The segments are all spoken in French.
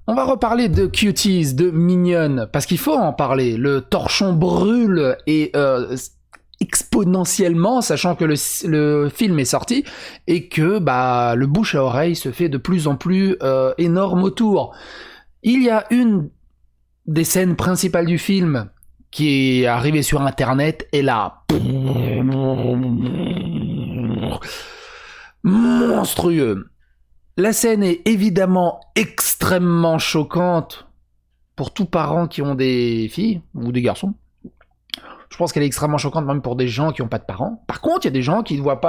On va reparler de Cuties, de Mignonne, parce qu'il faut en parler. Le torchon brûle et exponentiellement, sachant que le film est sorti et que le bouche à oreille se fait de plus en plus énorme autour. Il y a une des scènes principales du film qui est arrivée sur internet et là, monstrueux. La scène est évidemment extrêmement choquante pour tous parents qui ont des filles ou des garçons. Je pense qu'elle est extrêmement choquante même pour des gens qui n'ont pas de parents. Par contre, il y a des gens qui voient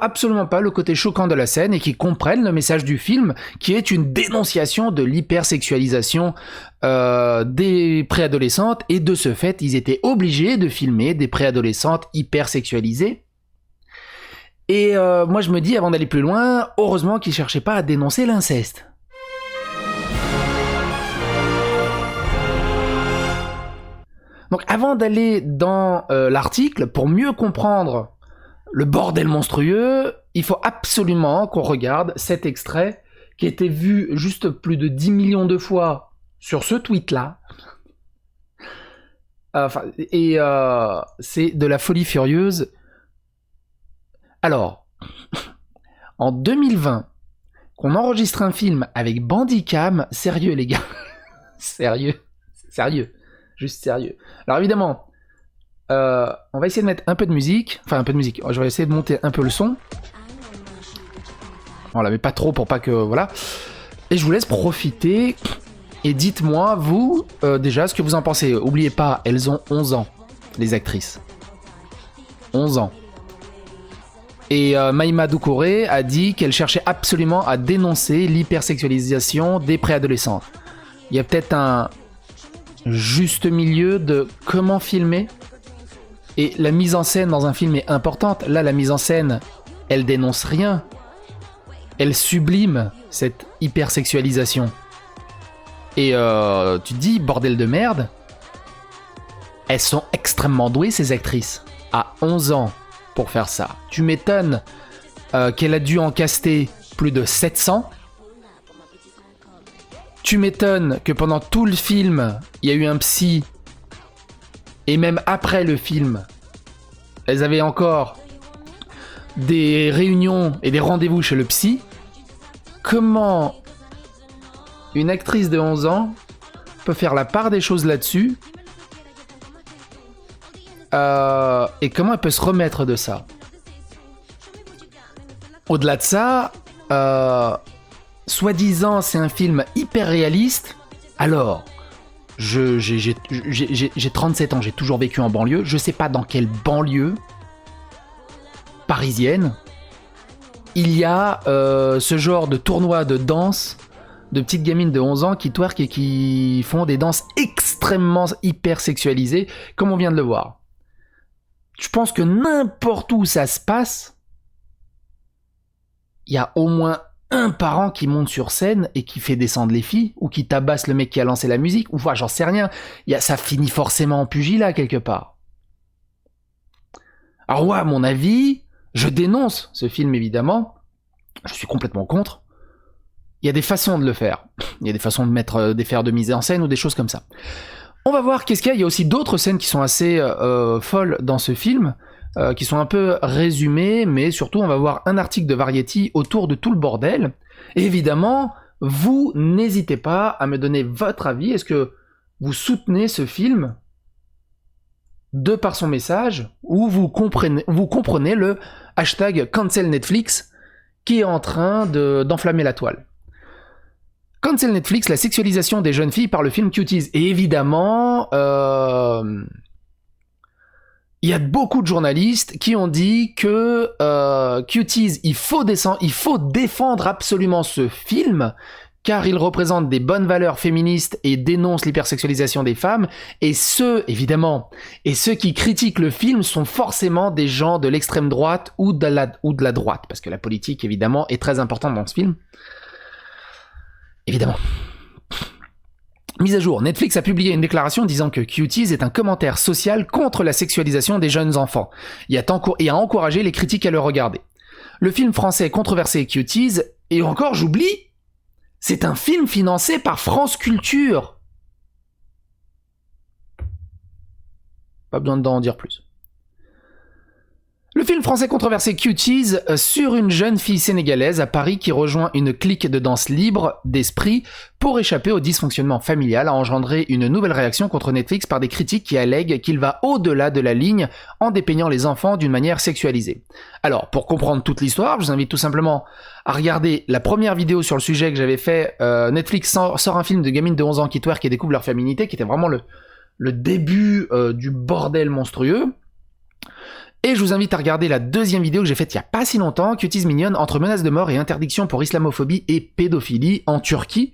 absolument pas le côté choquant de la scène et qui comprennent le message du film, qui est une dénonciation de l'hypersexualisation des préadolescentes, et de ce fait, ils étaient obligés de filmer des préadolescentes hypersexualisées. Et moi je me dis, avant d'aller plus loin, heureusement qu'ils cherchaient pas à dénoncer l'inceste. Donc avant d'aller dans l'article, pour mieux comprendre le bordel monstrueux, il faut absolument qu'on regarde cet extrait qui a été vu juste plus de 10 millions de fois sur ce tweet-là. C'est de la folie furieuse. Alors, en 2020, qu'on enregistre un film avec Bandicam, sérieux les gars, sérieux, juste sérieux. Alors évidemment, on va essayer de mettre un peu de musique, je vais essayer de monter un peu le son. Voilà, mais pas trop pour pas que, voilà. Et je vous laisse profiter, et dites-moi, vous, déjà, ce que vous en pensez. Oubliez pas, elles ont 11 ans, les actrices. 11 ans. Et Maïma Doucouré a dit qu'elle cherchait absolument à dénoncer l'hypersexualisation des préadolescentes. Il y a peut-être un juste milieu de comment filmer. Et la mise en scène dans un film est importante. Là, la mise en scène, elle dénonce rien. Elle sublime cette hypersexualisation. Et tu te dis, bordel de merde, elles sont extrêmement douées, ces actrices. À 11 ans. Pour faire ça. Tu m'étonnes qu'elle a dû en caster plus de 700. Tu m'étonnes que pendant tout le film, il y a eu un psy. Et même après le film, elles avaient encore des réunions et des rendez-vous chez le psy. Comment une actrice de 11 ans peut faire la part des choses là-dessus ? Et comment elle peut se remettre de ça ? Au-delà de ça, soi-disant c'est un film hyper réaliste. Alors, j'ai 37 ans, j'ai toujours vécu en banlieue. Je sais pas dans quelle banlieue parisienne il y a ce genre de tournoi de danse de petites gamines de 11 ans qui twerkent et qui font des danses extrêmement hyper sexualisées, comme on vient de le voir. Je pense que n'importe où ça se passe, il y a au moins un parent qui monte sur scène et qui fait descendre les filles, ou qui tabasse le mec qui a lancé la musique, ou j'en sais rien. Ça finit forcément en pugilat quelque part. Alors ouais, à mon avis, je dénonce ce film évidemment. Je suis complètement contre. Il y a des façons de le faire. Il y a des façons de mettre des fers de mise en scène ou des choses comme ça. On va voir qu'est-ce qu'il y a. Il y a aussi d'autres scènes qui sont assez folles dans ce film, qui sont un peu résumées, mais surtout on va voir un article de Variety autour de tout le bordel. Et évidemment, vous n'hésitez pas à me donner votre avis. Est-ce que vous soutenez ce film de par son message, ou vous comprenez le hashtag cancel Netflix qui est en train d'enflammer la toile? Cancel Netflix, la sexualisation des jeunes filles par le film Cuties. Et évidemment, il y a beaucoup de journalistes qui ont dit que Cuties, il faut défendre absolument ce film, car il représente des bonnes valeurs féministes et dénonce l'hypersexualisation des femmes. Et ceux qui critiquent le film sont forcément des gens de l'extrême droite ou de la droite, parce que la politique, évidemment, est très importante dans ce film. Évidemment. Mise à jour, Netflix a publié une déclaration disant que Cuties est un commentaire social contre la sexualisation des jeunes enfants et a encouragé les critiques à le regarder. Le film français controversé Cuties, et encore j'oublie, C'est un film financé par France Culture. Pas besoin d'en dire plus. Le film français controversé Cuties sur une jeune fille sénégalaise à Paris qui rejoint une clique de danse libre d'esprit pour échapper au dysfonctionnement familial a engendré une nouvelle réaction contre Netflix par des critiques qui allèguent qu'il va au-delà de la ligne en dépeignant les enfants d'une manière sexualisée. Alors, pour comprendre toute l'histoire, je vous invite tout simplement à regarder la première vidéo sur le sujet que j'avais fait. Netflix sort un film de gamines de 11 ans qui twerk et découvrent leur féminité, qui était vraiment le début du bordel monstrueux. Et je vous invite à regarder la deuxième vidéo que j'ai faite il y a pas si longtemps, Cuties mignonne entre menaces de mort et interdiction pour islamophobie et pédophilie en Turquie.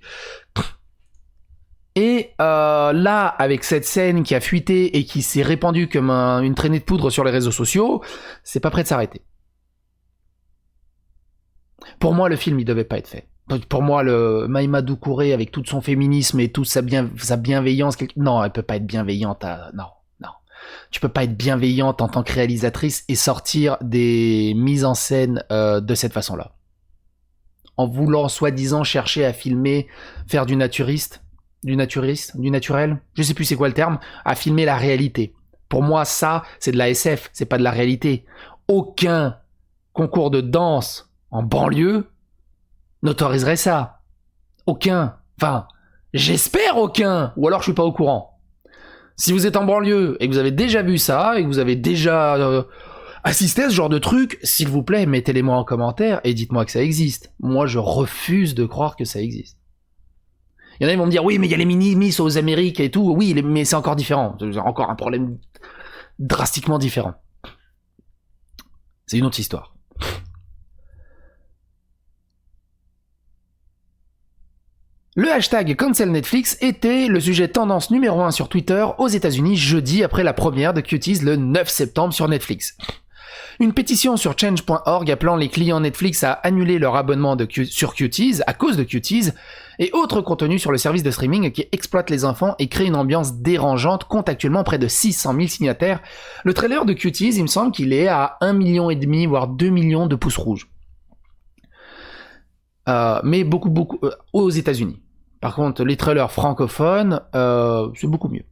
Et là, avec cette scène qui a fuité et qui s'est répandue comme une traînée de poudre sur les réseaux sociaux, c'est pas prêt de s'arrêter. Pour moi, le film, il devait pas être fait. Pour moi, le Maïma Doucouré, avec tout son féminisme et toute sa bienveillance... Non, elle peut pas être bienveillante Non. Tu peux pas être bienveillante en tant que réalisatrice et sortir des mises en scène de cette façon-là. En voulant soi-disant chercher à filmer, faire du naturel, je sais plus c'est quoi le terme, à filmer la réalité. Pour moi, ça, c'est de la SF, c'est pas de la réalité. Aucun concours de danse en banlieue n'autoriserait ça. Aucun. Enfin, j'espère aucun. Ou alors je suis pas au courant. Si vous êtes en banlieue et que vous avez déjà vu ça, et que vous avez déjà assisté à ce genre de truc, s'il vous plaît, mettez-les-moi en commentaire et dites-moi que ça existe. Moi, je refuse de croire que ça existe. Il y en a qui vont me dire, oui, mais il y a les mini-miss aux Amériques et tout. Oui, mais c'est encore différent. C'est encore un problème drastiquement différent. C'est une autre histoire. Le hashtag Cancel Netflix était le sujet tendance numéro 1 sur Twitter aux États-Unis jeudi après la première de Cuties le 9 septembre sur Netflix. Une pétition sur change.org appelant les clients Netflix à annuler leur abonnement sur Cuties à cause de Cuties et autres contenus sur le service de streaming qui exploite les enfants et crée une ambiance dérangeante compte actuellement près de 600 000 signataires. Le trailer de Cuties, il me semble qu'il est à 1,5 million voire 2 millions de pouces rouges. Mais beaucoup aux États-Unis. Par contre, les trailers francophones, c'est beaucoup mieux.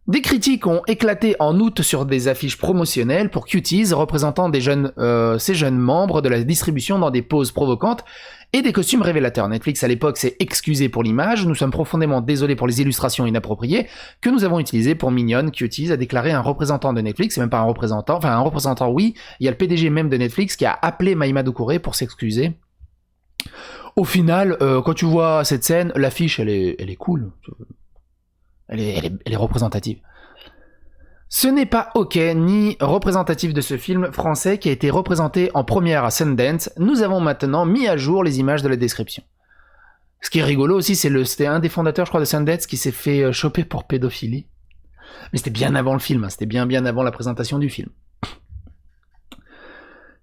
Des critiques ont éclaté en août sur des affiches promotionnelles pour Cuties représentant ces jeunes membres de la distribution dans des poses provocantes et des costumes révélateurs. Netflix à l'époque s'est excusé pour l'image, nous sommes profondément désolés pour les illustrations inappropriées que nous avons utilisées pour mignonne. Cuties a déclaré un représentant de Netflix, c'est même pas un représentant, enfin un représentant oui, il y a le PDG même de Netflix qui a appelé Maïma Doucouré pour s'excuser. Au final, quand tu vois cette scène, l'affiche, elle est cool. Elle est représentative. Ce n'est pas ok ni représentatif de ce film français qui a été représenté en première à Sundance. Nous avons maintenant mis à jour les images de la description. Ce qui est rigolo aussi, c'était un des fondateurs, je crois, de Sundance qui s'est fait choper pour pédophilie. Mais c'était bien avant le film, hein, c'était bien avant la présentation du film.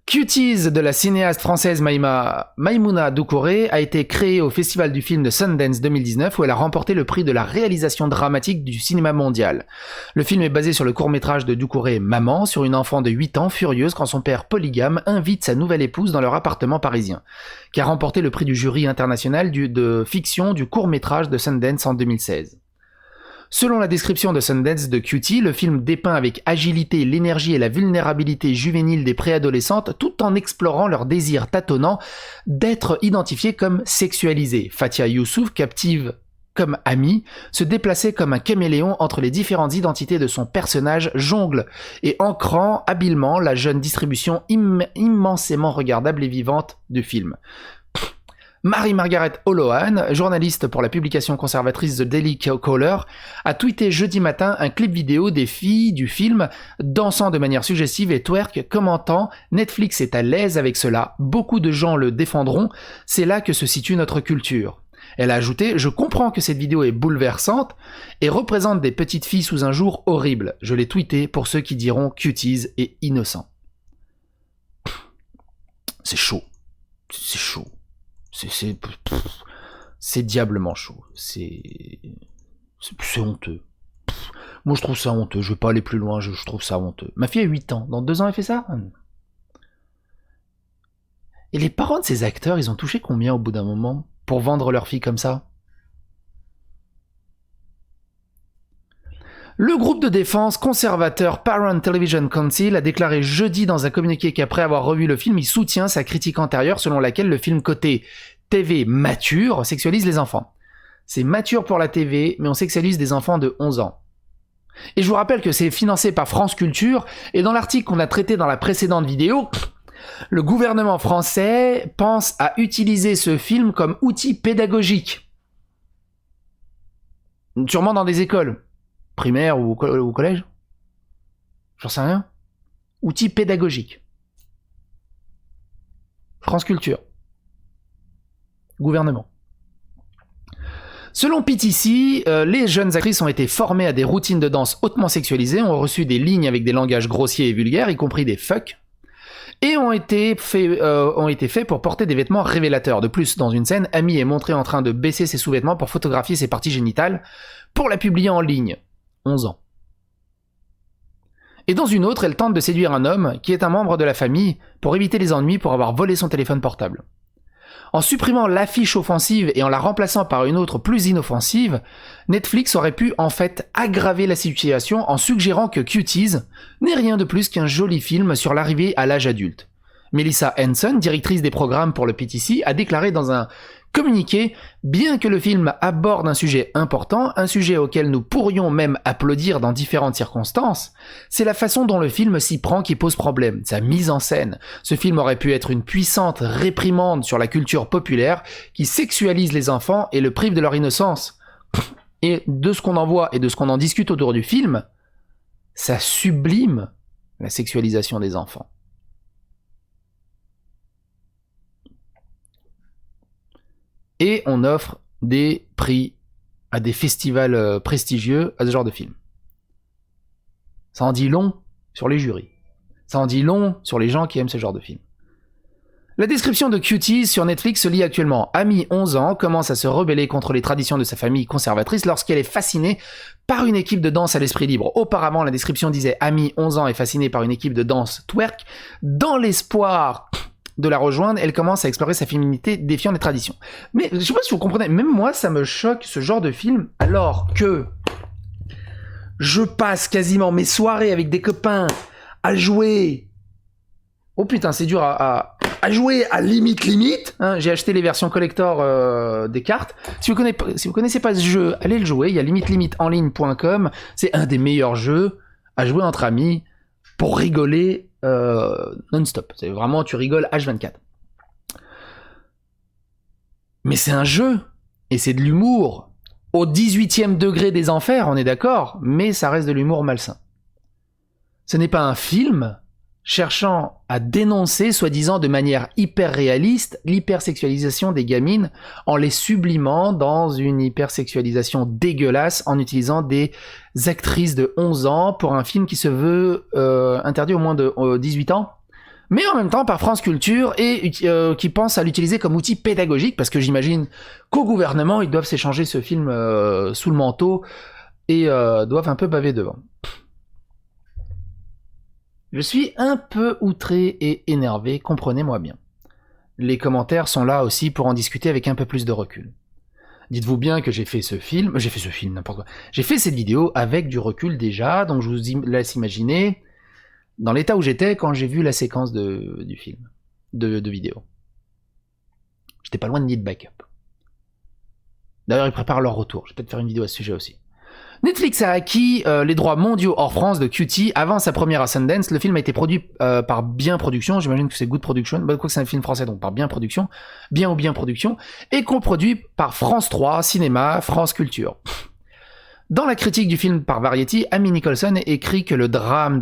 Cuties de la cinéaste française Maïmouna Doucouré a été créée au Festival du film de Sundance 2019 où elle a remporté le prix de la réalisation dramatique du cinéma mondial. Le film est basé sur le court-métrage de Doucouré Maman, sur une enfant de 8 ans furieuse quand son père polygame invite sa nouvelle épouse dans leur appartement parisien, qui a remporté le prix du jury international de fiction du court-métrage de Sundance en 2016. Selon la description de Sundance de Cuties, le film dépeint avec agilité l'énergie et la vulnérabilité juvénile des préadolescentes tout en explorant leur désir tâtonnant d'être identifiées comme sexualisées. Fatia Youssouf, captive comme amie, se déplaçait comme un caméléon entre les différentes identités de son personnage, jongle et ancrant habilement la jeune distribution immensément regardable et vivante du film. Mary-Margaret Holohan, journaliste pour la publication conservatrice The Daily Caller, a tweeté jeudi matin un clip vidéo des filles du film dansant de manière suggestive et twerk, commentant « Netflix est à l'aise avec cela, beaucoup de gens le défendront, c'est là que se situe notre culture ». Elle a ajouté « Je comprends que cette vidéo est bouleversante et représente des petites filles sous un jour horrible. Je l'ai tweeté pour ceux qui diront Cuties est innocent. » C'est chaud. C'est chaud. C'est diablement chaud. C'est honteux. Moi, je trouve ça honteux. Je vais pas aller plus loin. Je trouve ça honteux. Ma fille a 8 ans. Dans 2 ans, elle fait ça. Et les parents de ces acteurs, ils ont touché combien au bout d'un moment pour vendre leur fille comme ça. Le groupe de défense conservateur Parent Television Council a déclaré jeudi dans un communiqué qu'après avoir revu le film, il soutient sa critique antérieure selon laquelle le film côté TV mature sexualise les enfants. C'est mature pour la TV, mais on sexualise des enfants de 11 ans. Et je vous rappelle que c'est financé par France Culture, et dans l'article qu'on a traité dans la précédente vidéo, le gouvernement français pense à utiliser ce film comme outil pédagogique. Sûrement dans des écoles. Primaire ou collège? J'en sais rien. Outil pédagogique. France Culture. Gouvernement. Selon PTC, les jeunes actrices ont été formées à des routines de danse hautement sexualisées, ont reçu des lignes avec des langages grossiers et vulgaires, y compris des fuck, et ont été faits pour porter des vêtements révélateurs. De plus, dans une scène, Amy est montrée en train de baisser ses sous-vêtements pour photographier ses parties génitales pour la publier en ligne. 11 ans. Et dans une autre, elle tente de séduire un homme qui est un membre de la famille pour éviter les ennuis pour avoir volé son téléphone portable. En supprimant l'affiche offensive et en la remplaçant par une autre plus inoffensive, Netflix aurait pu en fait aggraver la situation en suggérant que Cuties n'est rien de plus qu'un joli film sur l'arrivée à l'âge adulte. Melissa Hanson, directrice des programmes pour le PTC, a déclaré dans un communiqué « Bien que le film aborde un sujet important, un sujet auquel nous pourrions même applaudir dans différentes circonstances, c'est la façon dont le film s'y prend qui pose problème, sa mise en scène. Ce film aurait pu être une puissante réprimande sur la culture populaire qui sexualise les enfants et le prive de leur innocence. Et de ce qu'on en voit et de ce qu'on en discute autour du film, ça sublime la sexualisation des enfants. » Et on offre des prix à des festivals prestigieux à ce genre de film. Ça en dit long sur les jurys. Ça en dit long sur les gens qui aiment ce genre de film. La description de Cuties sur Netflix se lit actuellement. Amy, 11 ans, commence à se rebeller contre les traditions de sa famille conservatrice lorsqu'elle est fascinée par une équipe de danse à l'esprit libre. Auparavant, la description disait « Amy, 11 ans, est fascinée par une équipe de danse twerk. Dans l'espoir de la rejoindre, elle commence à explorer sa féminité défiant les traditions. » Mais je sais pas si vous comprenez, même moi ça me choque ce genre de film, alors que je passe quasiment mes soirées avec des copains à jouer. Oh putain, c'est dur à jouer à limite. Hein, j'ai acheté les versions collector des cartes. Si vous connaissez pas ce jeu, allez le jouer. Il y a limite-enligne.com. C'est un des meilleurs jeux à jouer entre amis pour rigoler non-stop. C'est vraiment, tu rigoles H24. Mais c'est un jeu, et c'est de l'humour au 18e degré des enfers, on est d'accord, mais ça reste de l'humour malsain. Ce n'est pas un film cherchant à dénoncer, soi-disant de manière hyper réaliste, l'hypersexualisation des gamines en les sublimant dans une hypersexualisation dégueulasse en utilisant des actrices de 11 ans pour un film qui se veut interdit au moins de 18 ans, mais en même temps par France Culture et qui pense à l'utiliser comme outil pédagogique, parce que j'imagine qu'au gouvernement, ils doivent s'échanger ce film sous le manteau et doivent un peu baver devant. Je suis un peu outré et énervé, comprenez-moi bien. Les commentaires sont là aussi pour en discuter avec un peu plus de recul. Dites-vous bien que j'ai fait ce film, n'importe quoi. J'ai fait cette vidéo avec du recul déjà, donc je vous laisse imaginer dans l'état où j'étais quand j'ai vu la séquence du film, de vidéo. J'étais pas loin de need backup. D'ailleurs, ils préparent leur retour. Je vais peut-être faire une vidéo à ce sujet aussi. Netflix a acquis les droits mondiaux hors France de Cuties avant sa première à Sundance. Le film a été produit par Bien Production, j'imagine que c'est Good Production, bah, quoi que c'est un film français, donc par Bien Production, Bien Production, et coproduit par France 3, Cinéma, France Culture. Dans la critique du film par Variety, Amy Nicholson écrit que le drame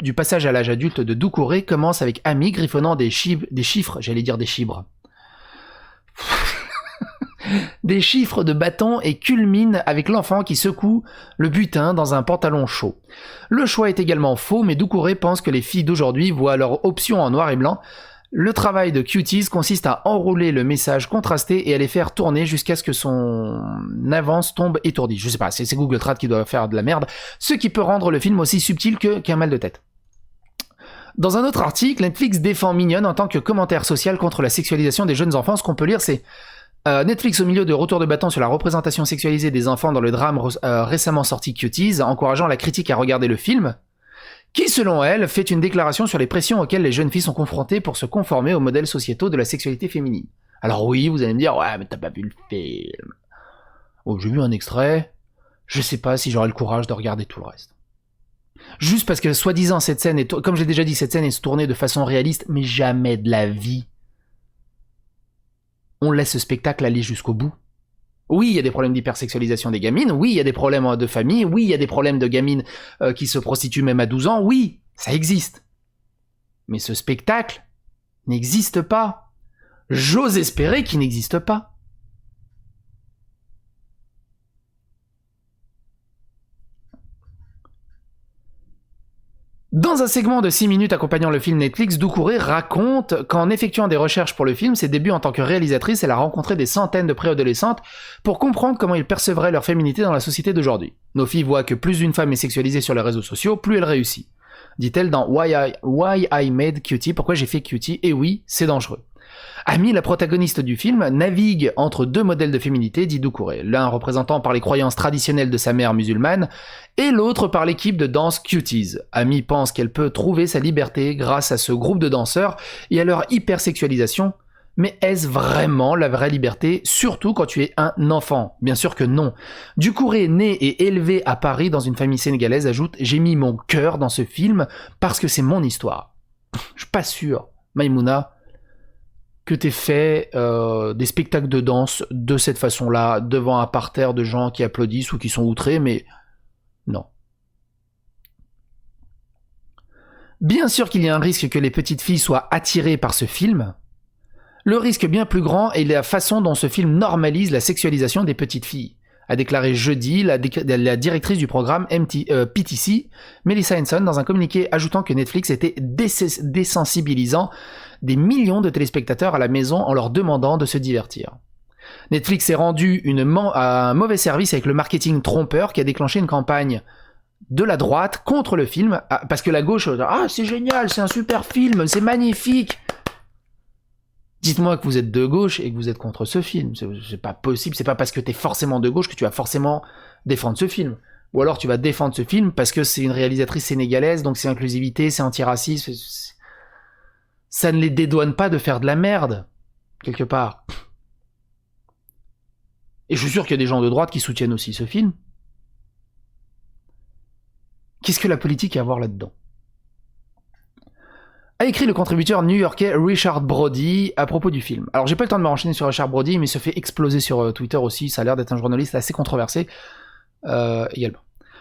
du passage à l'âge adulte de Doucouré commence avec Amy griffonnant des chiffres, j'allais dire des chibres. Des chiffres de bâton et culmine avec l'enfant qui secoue le butin dans un pantalon chaud. Le choix est également faux, mais Doucouré pense que les filles d'aujourd'hui voient leur option en noir et blanc. Le travail de Cuties consiste à enrouler le message contrasté et à les faire tourner jusqu'à ce que son avance tombe étourdie. Je sais pas, c'est Google Trad qui doit faire de la merde, ce qui peut rendre le film aussi subtil qu'un mal de tête. Dans un autre article, Netflix défend Mignonne en tant que commentaire social contre la sexualisation des jeunes enfants. Ce qu'on peut lire, c'est Netflix au milieu de retour de bâton sur la représentation sexualisée des enfants dans le drame récemment sorti Cuties, encourageant la critique à regarder le film, qui selon elle fait une déclaration sur les pressions auxquelles les jeunes filles sont confrontées pour se conformer aux modèles sociétaux de la sexualité féminine. Alors oui, vous allez me dire, ouais mais t'as pas vu le film. Oh, j'ai vu un extrait, je sais pas si j'aurai le courage de regarder tout le reste. Juste parce que soi-disant cette scène est, comme j'ai déjà dit, cette scène est tournée de façon réaliste, mais jamais de la vie on laisse ce spectacle aller jusqu'au bout. Oui, il y a des problèmes d'hypersexualisation des gamines, oui, il y a des problèmes de famille, oui, il y a des problèmes de gamines qui se prostituent même à 12 ans, oui, ça existe. Mais ce spectacle n'existe pas. J'ose espérer qu'il n'existe pas. Dans un segment de 6 minutes accompagnant le film Netflix, Doucouré raconte qu'en effectuant des recherches pour le film, ses débuts en tant que réalisatrice, elle a rencontré des centaines de préadolescentes pour comprendre comment ils percevraient leur féminité dans la société d'aujourd'hui. Nos filles voient que plus une femme est sexualisée sur les réseaux sociaux, plus elle réussit. Dit-elle dans Why I Made Cutie, pourquoi j'ai fait Cutie, et oui, c'est dangereux. Amy, la protagoniste du film, navigue entre deux modèles de féminité, dit Doucouré, l'un représentant par les croyances traditionnelles de sa mère musulmane, et l'autre par l'équipe de danse Cuties. Amy pense qu'elle peut trouver sa liberté grâce à ce groupe de danseurs et à leur hypersexualisation, mais est-ce vraiment la vraie liberté, surtout quand tu es un enfant? Bien sûr que non. Doucouré, né et élevé à Paris dans une famille sénégalaise, ajoute « J'ai mis mon cœur dans ce film parce que c'est mon histoire ». Je suis pas sûr, Maïmouna, que t'aies fait des spectacles de danse de cette façon-là, devant un parterre de gens qui applaudissent ou qui sont outrés, mais non. Bien sûr qu'il y a un risque que les petites filles soient attirées par ce film. Le risque bien plus grand est la façon dont ce film normalise la sexualisation des petites filles, a déclaré jeudi la directrice du programme PTC, Melissa Henson, dans un communiqué ajoutant que Netflix était désensibilisant des millions de téléspectateurs à la maison en leur demandant de se divertir. Netflix s'est rendu à un mauvais service avec le marketing trompeur qui a déclenché une campagne de la droite contre le film, parce que la gauche « Ah, c'est génial, c'est un super film, c'est magnifique !» Dites-moi que vous êtes de gauche et que vous êtes contre ce film. C'est pas possible, c'est pas parce que t'es forcément de gauche que tu vas forcément défendre ce film. Ou alors tu vas défendre ce film parce que c'est une réalisatrice sénégalaise, donc c'est inclusivité, c'est antiracisme. Ça ne les dédouane pas de faire de la merde, quelque part. Et je suis sûr qu'il y a des gens de droite qui soutiennent aussi ce film. Qu'est-ce que la politique a à voir là-dedans ? A écrit le contributeur new-yorkais Richard Brody à propos du film. Alors j'ai pas le temps de me renchaîner sur Richard Brody, mais il se fait exploser sur Twitter aussi, ça a l'air d'être un journaliste assez controversé également.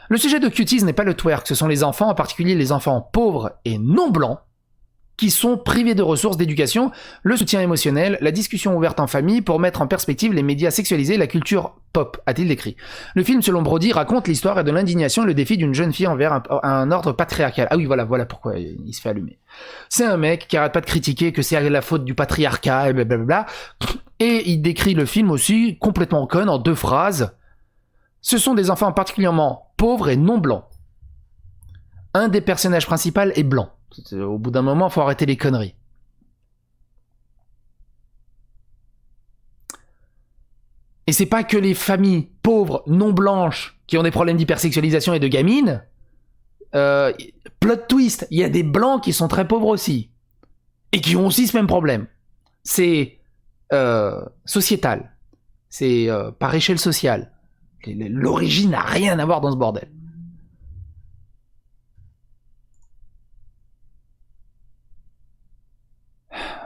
Le sujet de Cuties n'est pas le twerk, ce sont les enfants, en particulier les enfants pauvres et non blancs, qui sont privés de ressources d'éducation, le soutien émotionnel, la discussion ouverte en famille pour mettre en perspective les médias sexualisés et la culture pop, a-t-il décrit. Le film, selon Brody, raconte l'histoire de l'indignation et le défi d'une jeune fille envers un ordre patriarcal. Ah oui, voilà pourquoi il se fait allumer. C'est un mec qui arrête pas de critiquer que c'est la faute du patriarcat et blablabla, et il décrit le film aussi complètement con en 2 phrases. Ce sont des enfants particulièrement pauvres et non blancs. Un des personnages principaux est blanc. Au bout d'un moment, faut arrêter les conneries. Et c'est pas que les familles pauvres, non blanches, qui ont des problèmes d'hypersexualisation et de gamines. Plot twist, il y a des blancs qui sont très pauvres aussi. Et qui ont aussi ce même problème. C'est sociétal. C'est par échelle sociale. L'origine n'a rien à voir dans ce bordel.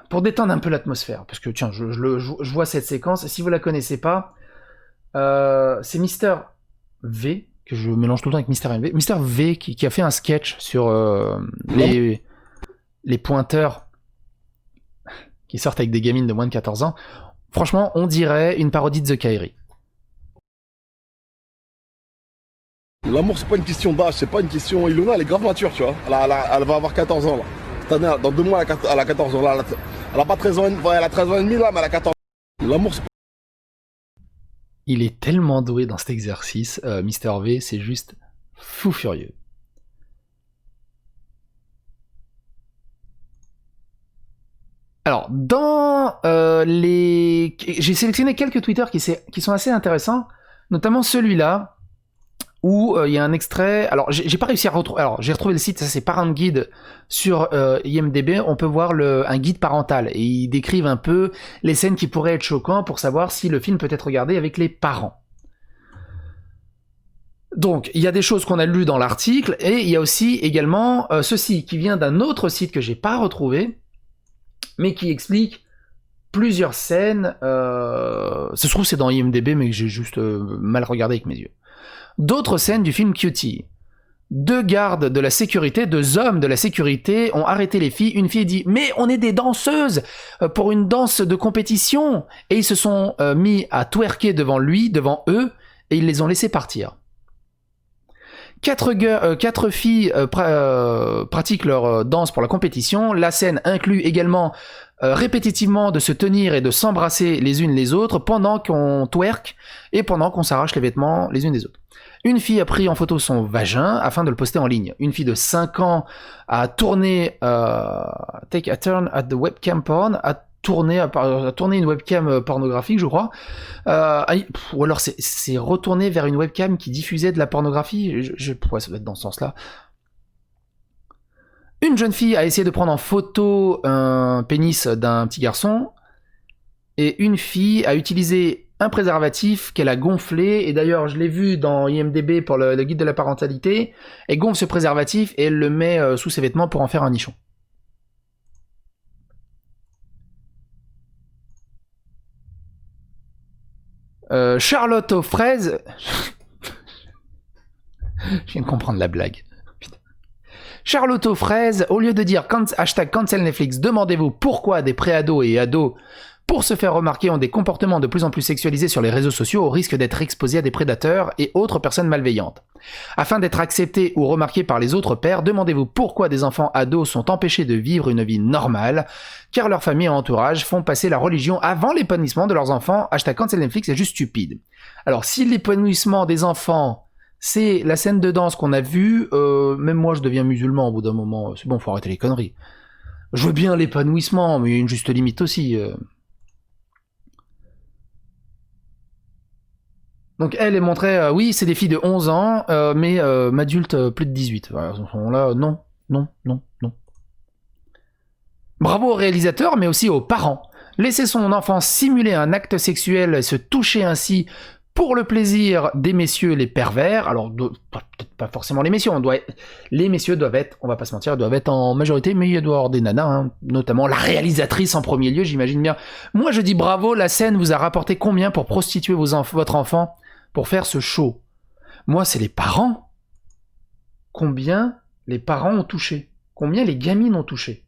Pour détendre un peu l'atmosphère, parce que tiens, je vois cette séquence, si vous la connaissez pas, c'est Mister V, que je mélange tout le temps avec Mister V, Mister V qui a fait un sketch sur les pointeurs qui sortent avec des gamines de moins de 14 ans. Franchement, on dirait une parodie de The Kyrie. L'amour, c'est pas une question d'âge, c'est pas une question... Ilona, elle est grave mature, tu vois. Elle va avoir 14 ans, là. Cette année, dans 2 mois, elle a 14 ans, là. Elle a pas 13 ans, elle a 13 ans et demi, là, mais elle a 14 ans. L'amour, c'est... Il est tellement doué dans cet exercice, Mister V, c'est juste fou furieux. Alors, dans les... J'ai sélectionné quelques tweeters qui sont assez intéressants, notamment celui-là, où il y a un extrait... Alors, j'ai pas réussi à retrouver... Alors, j'ai retrouvé le site, ça c'est Parent Guide sur IMDb, on peut voir un guide parental, et ils décrivent un peu les scènes qui pourraient être choquantes pour savoir si le film peut être regardé avec les parents. Donc, il y a des choses qu'on a lues dans l'article, et il y a aussi également ceci, qui vient d'un autre site que j'ai pas retrouvé, mais qui explique plusieurs scènes. Ça se trouve c'est dans IMDb, mais que j'ai juste mal regardé avec mes yeux. D'autres scènes du film Cutie. 2 gardes de la sécurité, 2 hommes de la sécurité ont arrêté les filles. Une fille dit « Mais on est des danseuses pour une danse de compétition !» Et ils se sont mis à twerker devant eux, et ils les ont laissés partir. 4 filles pratiquent leur danse pour la compétition. La scène inclut également répétitivement de se tenir et de s'embrasser les unes les autres pendant qu'on twerk et pendant qu'on s'arrache les vêtements les unes des autres. Une fille a pris en photo son vagin afin de le poster en ligne. Une fille de 5 ans a tourné Take a turn at the webcam porn, a tourné une webcam pornographique, je crois. Ou alors c'est retourné vers une webcam qui diffusait de la pornographie. Ouais, ça doit être dans ce sens-là. Une jeune fille a essayé de prendre en photo un pénis d'un petit garçon. Et une fille a utilisé un préservatif qu'elle a gonflé. Et d'ailleurs, je l'ai vu dans IMDb pour le guide de la parentalité. Elle gonfle ce préservatif et elle le met sous ses vêtements pour en faire un nichon. Charlotte aux fraises. Je viens de comprendre la blague. Putain. Charlotte aux fraises, au lieu de dire hashtag cancel Netflix, demandez-vous pourquoi des préados et ados, pour se faire remarquer, ont des comportements de plus en plus sexualisés sur les réseaux sociaux au risque d'être exposés à des prédateurs et autres personnes malveillantes. Afin d'être acceptés ou remarqués par les autres pères, demandez-vous pourquoi des enfants ados sont empêchés de vivre une vie normale, car leur famille et entourage font passer la religion avant l'épanouissement de leurs enfants. Hashtag cancel Netflix, c'est juste stupide. Alors, si l'épanouissement des enfants, c'est la scène de danse qu'on a vue, même moi je deviens musulman au bout d'un moment, c'est bon, faut arrêter les conneries. Je veux bien l'épanouissement, mais il y a une juste limite aussi. Donc elle est montrée, oui, c'est des filles de 11 ans, mais m'adultes plus de 18. Voilà, là, non. Bravo aux réalisateurs, mais aussi aux parents. Laisser son enfant simuler un acte sexuel et se toucher ainsi pour le plaisir des messieurs les pervers, alors peut-être pas forcément les messieurs, les messieurs doivent être, on va pas se mentir, doivent être en majorité, mais il doit y avoir des nanas, hein, notamment la réalisatrice en premier lieu, j'imagine bien. Moi je dis bravo, la scène vous a rapporté combien pour prostituer votre enfant pour faire ce show? Moi c'est les parents. Combien les parents ont touché? Combien les gamines ont touché?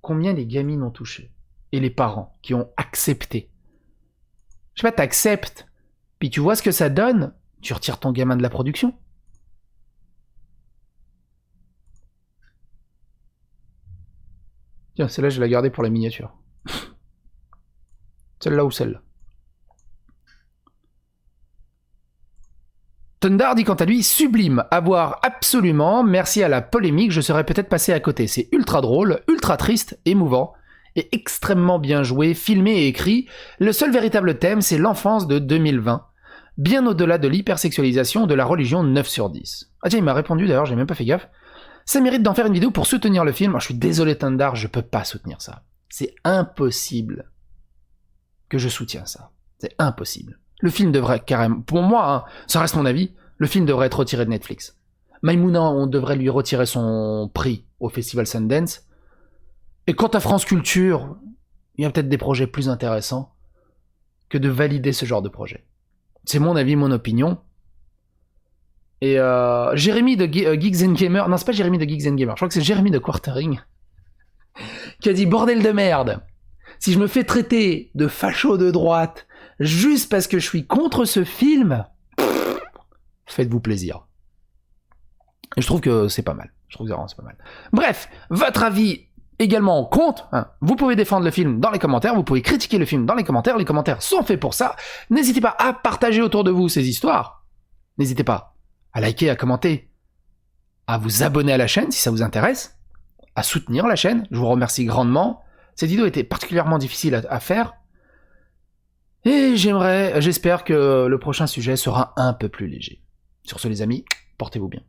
Combien les gamines ont touché? Et les parents qui ont accepté. Je sais pas, t'acceptes, puis tu vois ce que ça donne, tu retires ton gamin de la production. Tiens, celle-là, je vais la garder pour la miniature. Celle-là ou celle-là. Thundar dit quant à lui, sublime, à voir absolument, merci à la polémique, je serais peut-être passé à côté. C'est ultra drôle, ultra triste, émouvant, et extrêmement bien joué, filmé et écrit. Le seul véritable thème, c'est l'enfance de 2020. Bien au-delà de l'hypersexualisation de la religion 9 sur 10. Ah tiens, il m'a répondu d'ailleurs, j'ai même pas fait gaffe. Ça mérite d'en faire une vidéo pour soutenir le film. Alors, je suis désolé Thundar, je peux pas soutenir ça. C'est impossible que je soutienne ça. C'est impossible. Le film devrait carrément... Pour moi, hein, ça reste mon avis, le film devrait être retiré de Netflix. Maïmouna, on devrait lui retirer son prix au Festival Sundance. Et quant à France Culture, il y a peut-être des projets plus intéressants que de valider ce genre de projet. C'est mon avis, mon opinion. Et Jérémy de Geeks and Gamer, non c'est pas Jérémy de Geeks and Gamer, je crois que c'est Jérémy de Quartering, qui a dit bordel de merde, si je me fais traiter de facho de droite juste parce que je suis contre ce film, faites-vous plaisir. Et je trouve que c'est pas mal. Je trouve que c'est pas mal. Bref, votre avis également compte. Hein. Vous pouvez défendre le film dans les commentaires, vous pouvez critiquer le film dans les commentaires sont faits pour ça. N'hésitez pas à partager autour de vous ces histoires. N'hésitez pas à liker, à commenter, à vous abonner à la chaîne si ça vous intéresse, à soutenir la chaîne. Je vous remercie grandement. Cette vidéo était particulièrement difficile à faire. Et j'espère que le prochain sujet sera un peu plus léger. Sur ce les amis, portez-vous bien.